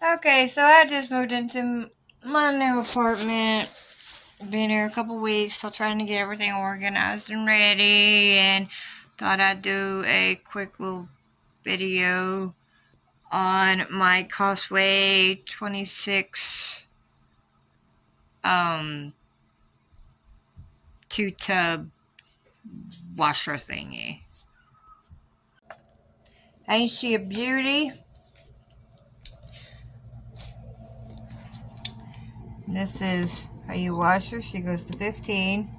Okay, so I just moved into my new apartment. Been here a couple weeks, still trying to get everything organized and ready, and thought I'd do a quick little video on my Costway 26 two-tub washer thingy. Ain't she a beauty? This is how you wash her. She goes to 15.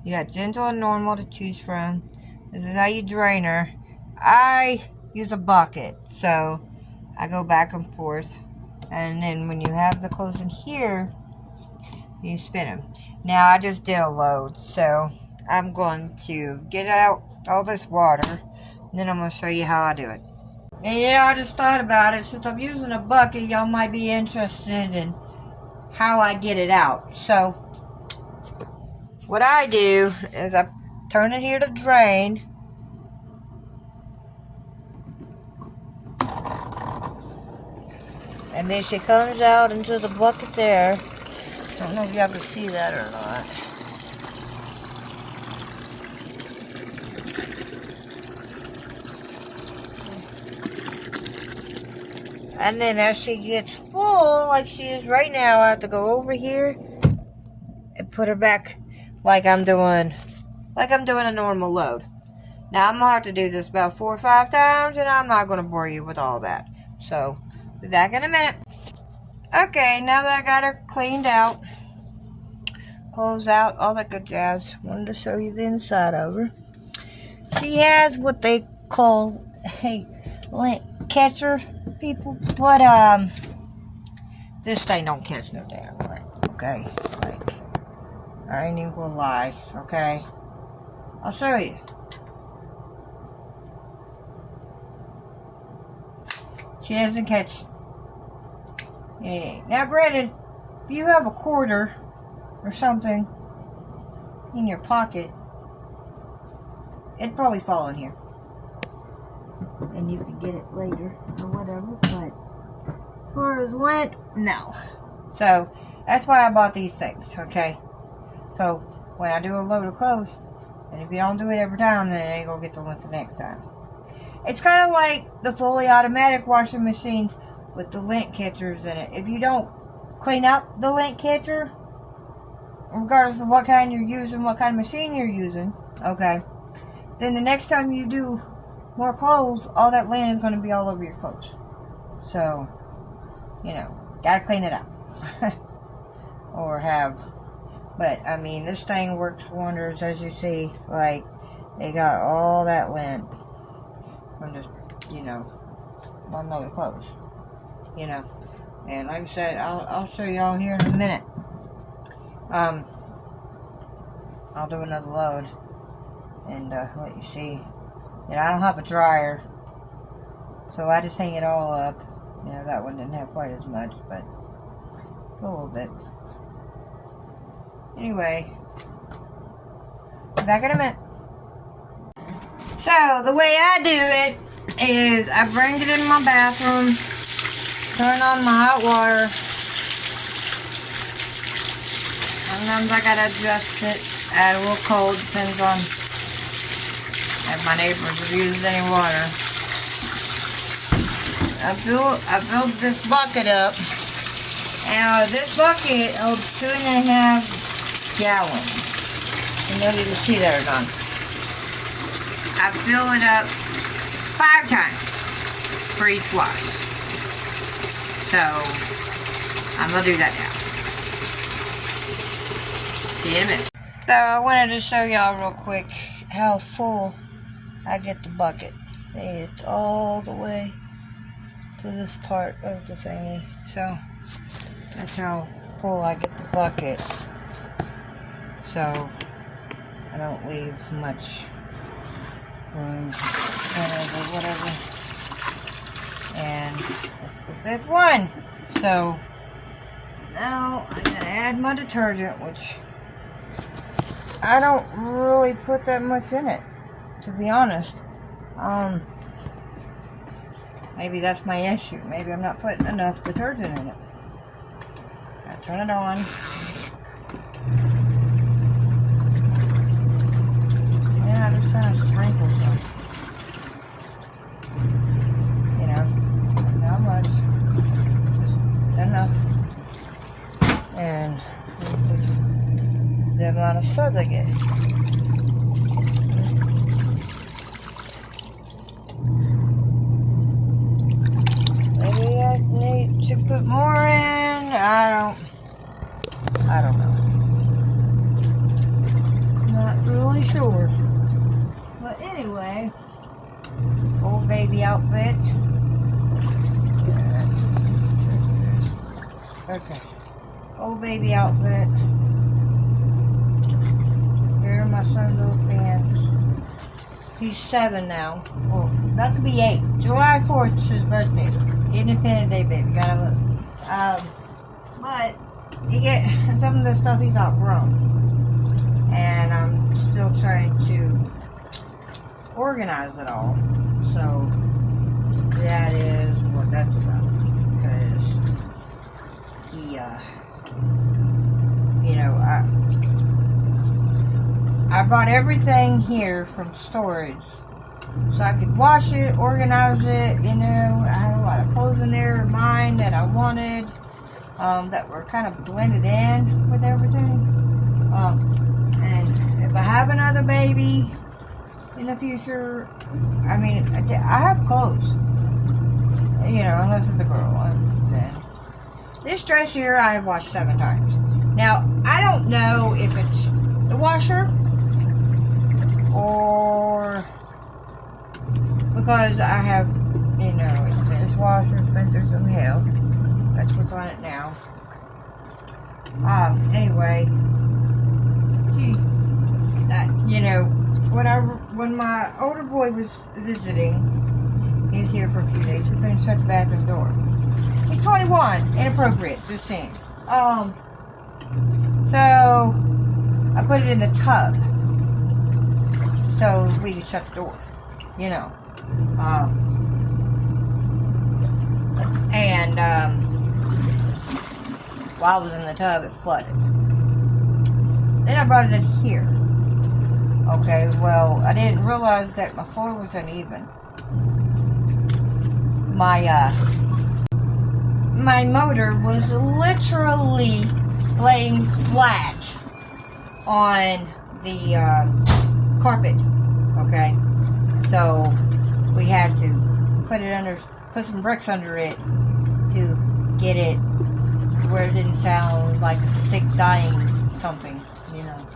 You got gentle and normal to choose from. This is how you drain her. I use a bucket, so I go back and forth. And then when you have the clothes in here, you spin them. Now I just did a load, so I'm going to get out all this water, and then I'm going to show you how I do it. And I just thought about it. Since I'm using a bucket, y'all might be interested in how I get it out. So what I do is I turn it here to drain. And then she comes out into the bucket there. I don't know if y'all can see that or not. And then as she gets full, like she is right now, I have to go over here and put her back like I'm doing a normal load. Now I'm gonna have to do this about 4 or 5 times, and I'm not gonna bore you with all that. So be back in a minute. Okay, now that I got her cleaned out, clothes out, all that good jazz, wanted to show you the inside of her. She has what they call a lint catcher, people, but this thing don't catch no damn lint, okay? Like, I ain't even gonna lie, okay? I'll show you. She doesn't catch anything. Now granted, if you have a quarter or something in your pocket, it'd probably fall in here. And you can get it later or whatever, but as far as lint, no. So that's why I bought these things, okay? So when I do a load of clothes, and if you don't do it every time, then it ain't gonna get the lint the next time. It's kind of like the fully automatic washing machines with the lint catchers in it. If you don't clean up the lint catcher, regardless of what kind you're using, what kind of machine you're using, okay, then the next time you do more clothes, all that lint is going to be all over your clothes. So, gotta clean it up. Or have, but I mean, this thing works wonders, as you see. Like, they got all that lint from just, one load of clothes. And like I said, I'll show y'all here in a minute. I'll do another load and let you see. And I don't have a dryer, so I just hang it all up. That one didn't have quite as much, but it's a little bit. Anyway, back in a minute. So, the way I do it is I bring it in my bathroom, turn on my hot water. Sometimes I gotta adjust it, add a little cold, depends on if my neighbors have used any water. I filled this bucket up. Now this bucket holds 2.5 gallons. I know you can see that or not. I fill it up 5 times for each wash. So I'm gonna do that now. See you in a minute. So I wanted to show y'all real quick how full I get the bucket. See, it's all the way to this part of the thingy. So that's how full I get the bucket. So I don't leave much room or whatever. And that's the 5th one. So now I'm gonna add my detergent, which I don't really put that much in it, to be honest. Maybe that's my issue. Maybe I'm not putting enough detergent in it. Gotta turn it on. Yeah, just kind of sprinkle some. You know, not much. Just enough. And this is the amount of suds I get. Maybe I need to put more in. I don't know. Not really sure. But anyway, old baby outfit. Okay. Old baby outfit. Here are my son's old pants. He's 7 now. Well, about to be 8. July 4th is his birthday. Independent Day, baby. Gotta look. But you get some of the stuff he's outgrown. And I'm still trying to organize it all. So that is what that's about. Because he, you know, I brought everything here from storage so I could wash it, organize it, you know. I had a lot of clothes in there of mine that I wanted, that were kind of blended in with everything. And if I have another baby in the future, I mean, I have clothes, you know, unless it's a girl. And then this dress here I have washed 7 times. Now, I don't know if it's the washer or because I have, you know, this washer's been through some hell. That's what's on it now. Anyway, you know, when my older boy was visiting, he was here for a few days. We couldn't shut the bathroom door. He's 21, inappropriate, just saying. So I put it in the tub so we could shut the door, you know. While I was in the tub, it flooded. Then I brought it in here. Okay, well, I didn't realize that my floor was uneven. My motor was literally laying flat on the carpet. Okay, so we had to put some bricks under it to get it where it didn't sound like a sick dying something, you know.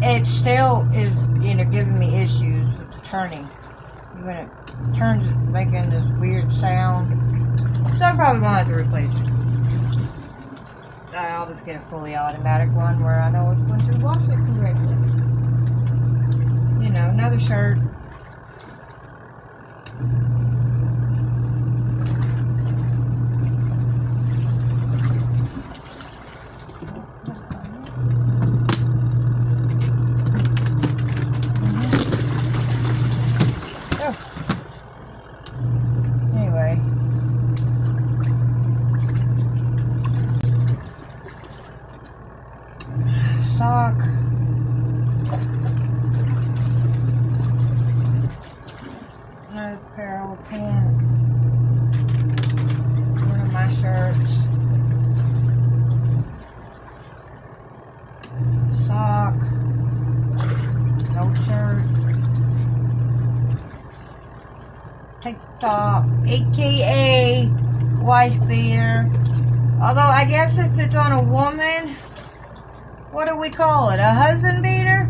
It still is, you know, giving me issues with the turning. When it turns, it's making this weird sound. So I'm probably gonna have to replace it. I'll just get a fully automatic one where I know it's going to wash it correctly. You know, another shirt. Sock. Another pair of pants. One of my shirts. Sock. No shirt. Tank top, aka wife beater. Although I guess if it's on a woman, what do we call it? A husband beater?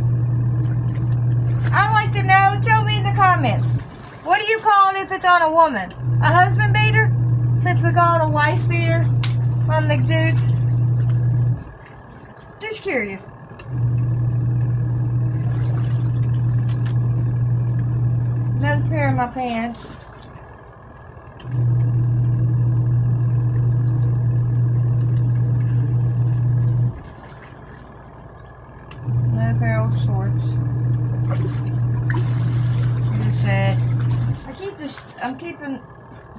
I'd like to know. Tell me in the comments. What do you call it if it's on a woman? A husband beater? Since we call it a wife beater on the dudes. Just curious. Another pair of my pants. Another pair of shorts. This I'm keeping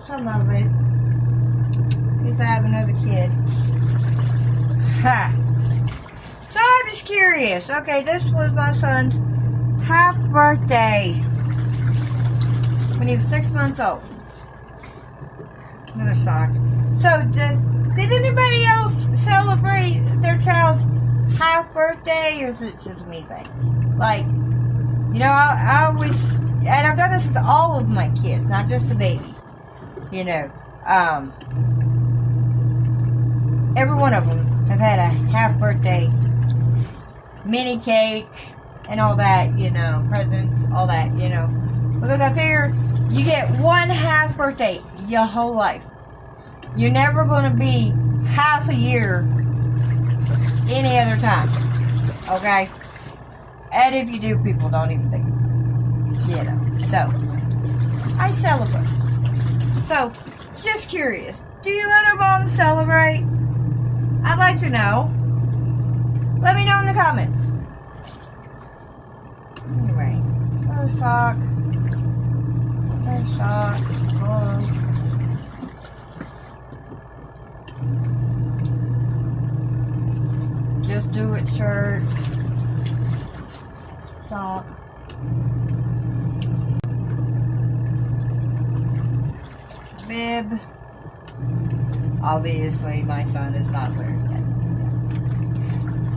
some of it. Because I have another kid. Ha! So I'm just curious. Okay, this was my son's half birthday. When he was 6 months old. Another sock. So, did anybody else celebrate their child's half birthday, or is it just me thing? Like, you know, I always, and I've done this with all of my kids, not just the baby. You know, every one of them have had a half birthday mini cake and all that, you know, presents, all that, you know. Because I figure you get one half birthday your whole life. You're never going to be half a year any other time. Okay? And if you do, people don't even think about it. You know. So, I celebrate. So, just curious. Do you other moms celebrate? I'd like to know. Let me know in the comments. Anyway, another sock. Another sock. Oh. Just do it shirt. Sock. Bib. Obviously, my son is not wearing that.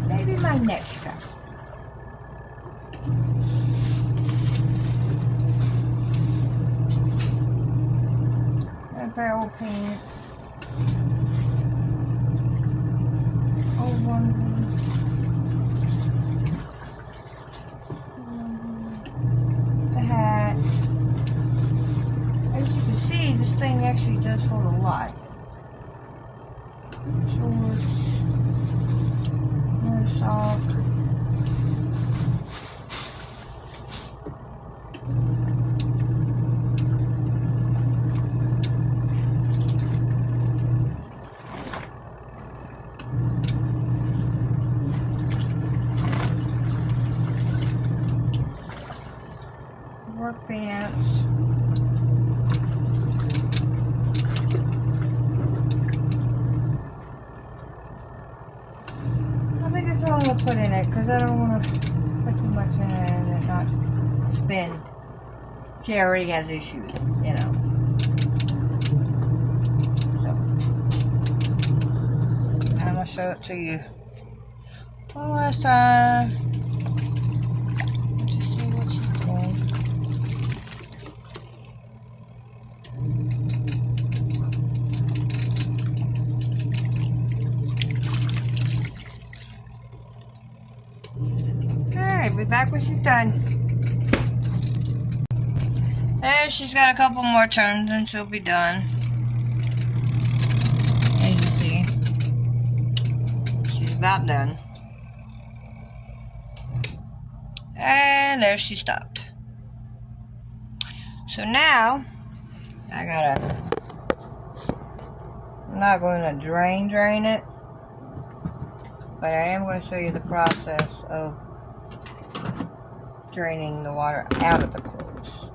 Maybe my next strap. A pair of old pants. Old one. The hat. As you can see, this thing actually does hold a lot. Shorts. Another sock. Work pants. I think that's all I'm going to put in it because I don't want to put too much in it and it not spin. She already has issues, you know. So, I'm going to show it to you one last time. Just see what she's doing. Alright, be back when she's done. And she's got a couple more turns and she'll be done. As you see, she's about done. And there she stopped. So now, I'm not going to drain it, but I am going to show you the process of draining the water out of the clothes,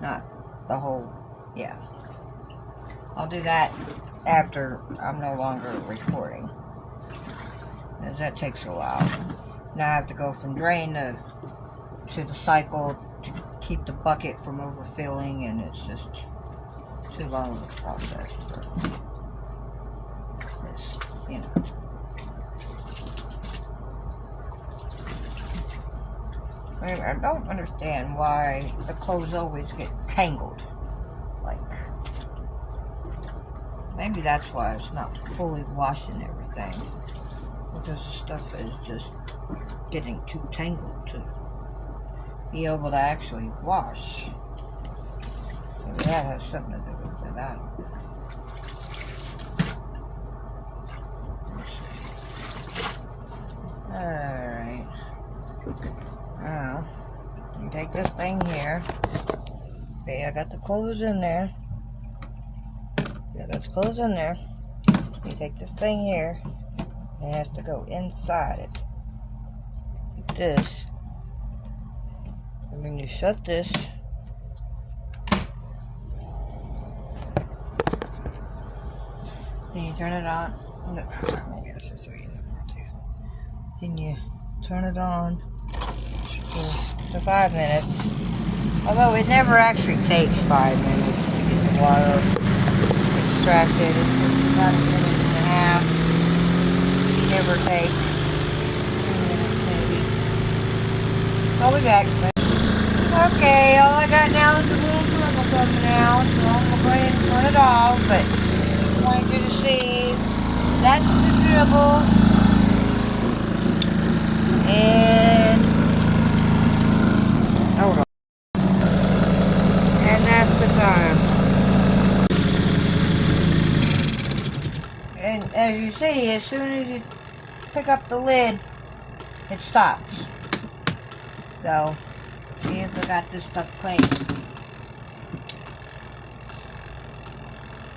not the whole, yeah. I'll do that after I'm no longer recording, as that takes a while. Now I have to go from drain to the cycle to keep the bucket from overfilling, and it's just too long of a process for this, you know. I don't understand why the clothes always get tangled. Like, maybe that's why it's not fully washing everything. Because the stuff is just getting too tangled to be able to actually wash. Maybe that has something to do with it. I don't know. Alright. Now, you take this thing here. Okay, I got the clothes in there. Yeah, there's clothes in there. You take this thing here. It has to go inside it. Like this. And then you shut this. Then you turn it on. Maybe I should show you that part too. Then you turn it on for 5 minutes. Although it never actually takes 5 minutes to get the water extracted. It's about 1.5 minutes. Give or take. 2 minutes maybe. I'll be back. Okay, all I got now is a little dribble coming out, so I'm going to go ahead and turn it off, but I want you to see that's the dribble, and hold on, and that's the time. And as you see, as soon as you pick up the lid, it stops. So, see if I got this stuff clean.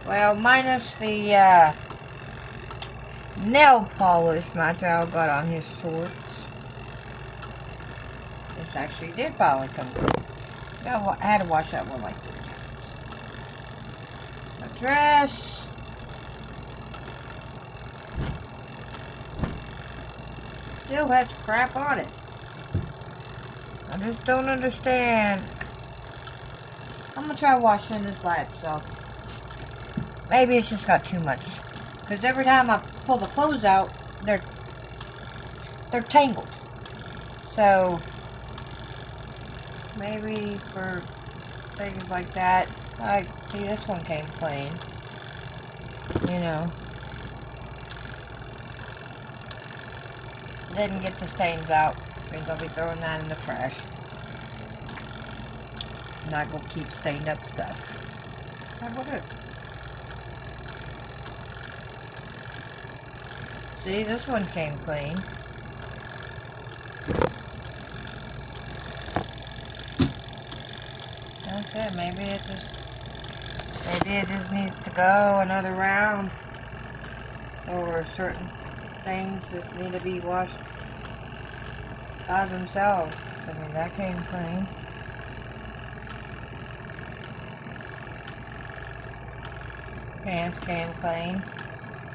Well, minus the nail polish my child got on his shorts. This actually did finally come clean. I had to wash that one like 3 times. My dress. Still has crap on it. I just don't understand. I'm gonna try washing this by itself. Maybe it's just got too much. Because every time I pull the clothes out, they're tangled. So maybe for things like that. See, this one came clean. You know. Didn't get the stains out. Means I'll be throwing that in the trash. I'm not gonna keep stained up stuff. I would. See, this one came clean. That's it. Maybe it just needs to go another round. Or certain things just need to be washed by themselves. I mean, that came clean. Pants came clean.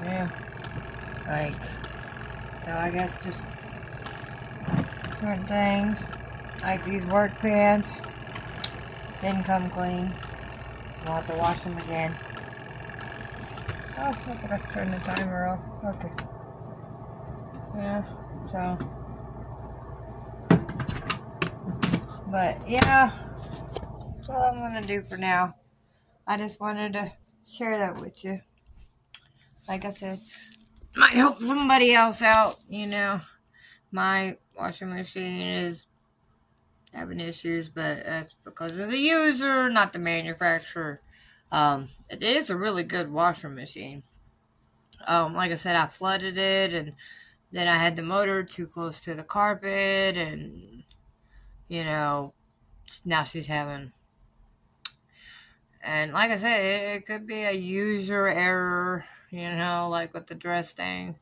Yeah. So I guess just certain things, like these work pants, didn't come clean. We'll have to wash them again. Oh, look, I turned the timer off. Okay. Yeah, so. But, yeah, that's all I'm going to do for now. I just wanted to share that with you. Like I said, might help somebody else out, you know. My washing machine is having issues, but that's because of the user, not the manufacturer. It is a really good washing machine. Like I said, I flooded it, and then I had the motor too close to the carpet, and, you know, now she's having, and like I said, it could be a user error, you know, like with the dress thing.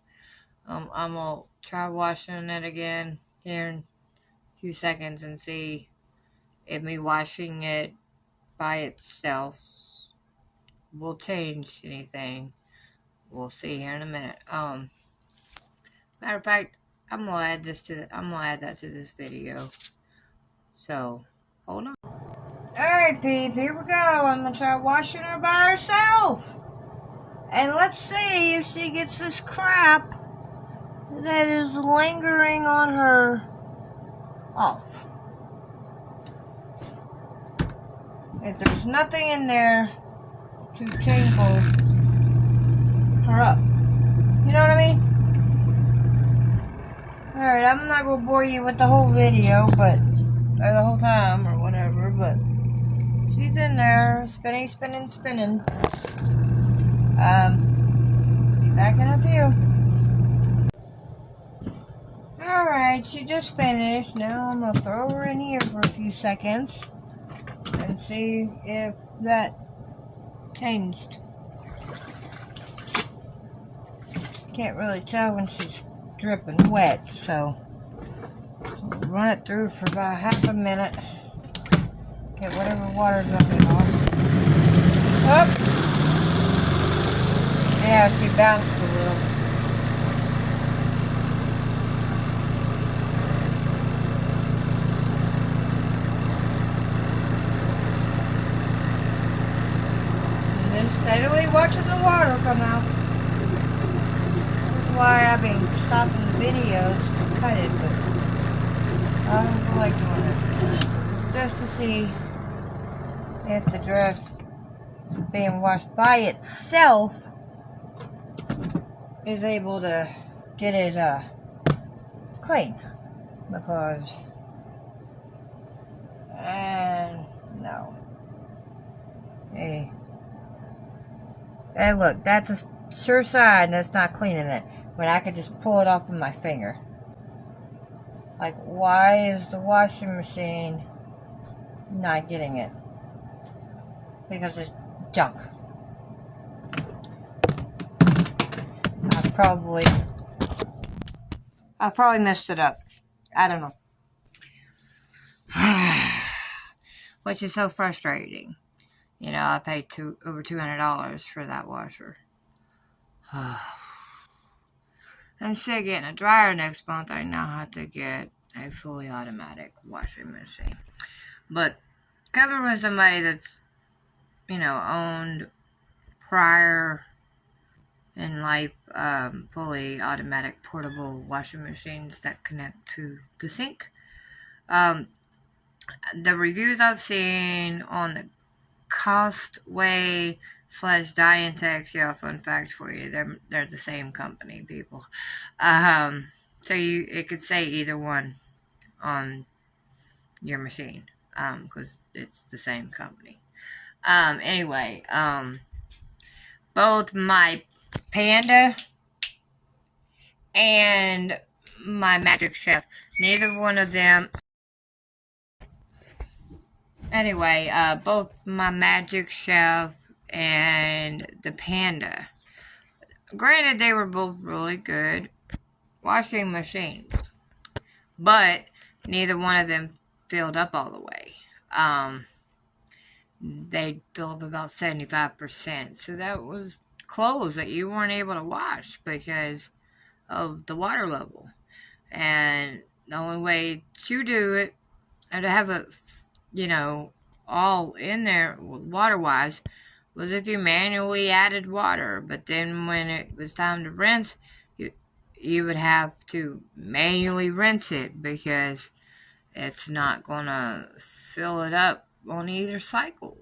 I'm gonna try washing it again here in a few seconds and see if me washing it by itself will change anything. We'll see here in a minute. Matter of fact, I'm gonna add that to this video. So, hold on. Alright, Peep, here we go. I'm gonna try washing her by herself. And let's see if she gets this crap that is lingering on her off. If there's nothing in there to tangle her up. You know what I mean? Alright, I'm not gonna bore you with the whole video, or the whole time, or whatever, but she's in there, spinning. Be back in a few. Alright, she just finished. Now I'm gonna throw her in here for a few seconds and see if that changed. Can't really tell when she's dripping wet, so we'll run it through for about half a minute. Get whatever water's on it off. Up. Yeah, how she bounced a little. And just steadily watching the water come out. This is why I've been stopping the videos to cut it, but I don't like doing it. Just to see if the dress being washed by itself is able to get it clean, because no. Hey, and look, that's a sure sign that's not cleaning it when I could just pull it off with my finger. Like, why is the washing machine not getting it? Because it's junk. I probably messed it up. I don't know. Which is so frustrating. You know, I paid over $200 for that washer. Instead of getting a dryer next month, I now have to get a fully automatic washing machine. But coming from somebody that's, you know, owned prior in life fully automatic portable washing machines that connect to the sink, the reviews I've seen on the costway / Diantex, yeah, fun fact for you, they're the same company, people. So it could say either one on your machine, because it's the same company. Anyway, both my Panda and my Magic Chef, neither one of them. Anyway, both my Magic Chef and the Panda, granted, they were both really good washing machines, but neither one of them filled up all the way. They fill up about 75%, so that was clothes that you weren't able to wash because of the water level. And the only way to do it, and to have it, you know, all in there water-wise, was if you manually added water. But then when it was time to rinse, you would have to manually rinse it, because it's not going to fill it up on either cycle.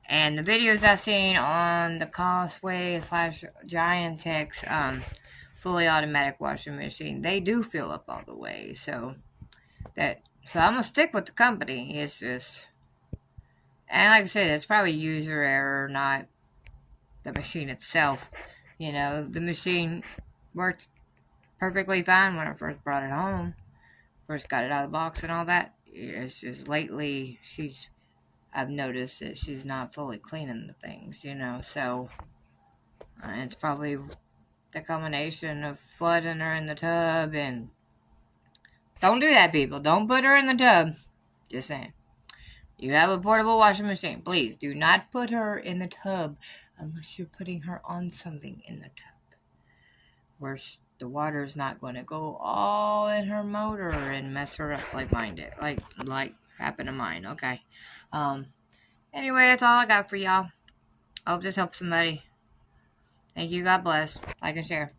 And the videos I've seen on the costway / Giantex fully automatic washing machine, they do fill up all the way. So I'm gonna stick with the company. It's just, and like I said, it's probably user error, not the machine itself. You know, the machine worked perfectly fine when I first brought it home, first got it out of the box and all that. It's just lately I've noticed that she's not fully cleaning the things, you know, so it's probably the combination of flooding her in the tub. And don't do that, people. Don't put her in the tub. Just saying. You have a portable washing machine. Please do not put her in the tub unless you're putting her on something in the tub, where the water is not going to go all in her motor and mess her up like mine did. Like happened to mine. Okay. Anyway, that's all I got for y'all. I hope this helps somebody. Thank you. God bless. Like and share.